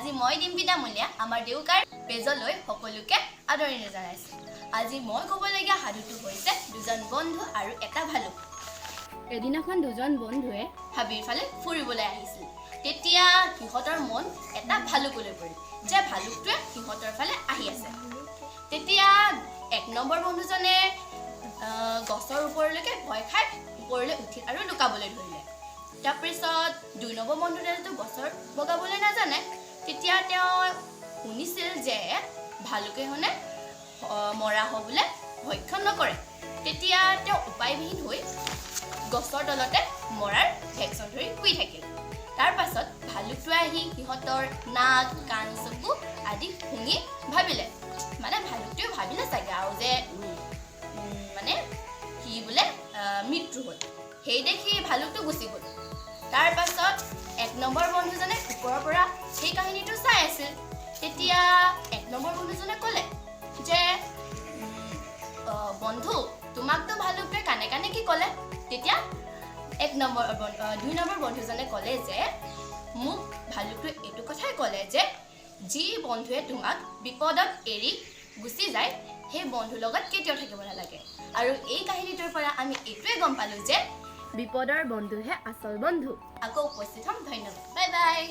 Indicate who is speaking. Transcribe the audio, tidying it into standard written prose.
Speaker 1: আজি মই ডিম্পিতা মলীয়া আমাৰ দেউকাৰ পেজলৈ সকলোকে আদৰণি জনাইছো। আজি মই ক'বলগীয়া সাধুটো হৈছে দুজন বন্ধু আৰু এটা ভালুক। এদিনাখন দুজন বন্ধুৱে হাবিৰ ফালে ফুৰিবলৈ আহিছিল। তেতিয়া সিহঁতৰ মন এটা ভালুকলৈ পৰিল যে ভালুকটোৱে সিহঁতৰ ফালে আহি আছে। তেতিয়া ১ নম্বৰ বন্ধুজনে গছৰ ওপৰলৈকে ভয় খাই ওপৰলৈ উঠিল আৰু লুকাবলৈ ধৰিলে। তাৰপিছত ২ নম্বৰ বন্ধুজনেতো গছৰ বগাবলৈ নাজানে। তেতিয়া তেওঁ শুনিছিল যে ভালুকে হ'লে মৰা হ'বলৈ ভক্ষণ নকৰে। তেতিয়া তেওঁ উপায়বিহীন হৈ গছৰ তলতে মৰাৰ ভেকচন ধৰি শুই থাকিল। তাৰপাছত ভালুকটোৱে আহি সিহঁতৰ নাক কাণ চকু আদি শুঙি ভাবিলে, মানে ভালুকটোৱে ভাবিলে চাগে আৰু যে মানে সি বোলে মৃত্যু হ'ল। সেই দেখি ভালুকটো গুচি গ'ল। তাৰপাছত ১ নম্বৰ বন্ধুজনে ওপৰৰ পৰা সেই কাহিনীটো চাই আছিল। তেতিয়া ১ নম্বৰ বন্ধুজনে ক'লে যে বন্ধু তোমাকতো ভালুকটোৱে কাণে কাণে কি ক'লে? তেতিয়া ২ নম্বৰ বন্ধুজনে ক'লে যে মোক ভালুকটোৱে এইটো কথাই ক'লে যে যি বন্ধুৱে তোমাক বিপদত এৰি গুচি যায় সেই বন্ধুৰ লগত কেতিয়াও থাকিব নালাগে। আৰু এই কাহিনীটোৰ পৰা আমি এইটোৱে গম পালোঁ যে বিপদৰ বন্ধুহে আচল বন্ধু। আকৌ উপস্থিত হ'ম। ধন্যবাদ। Bye bye.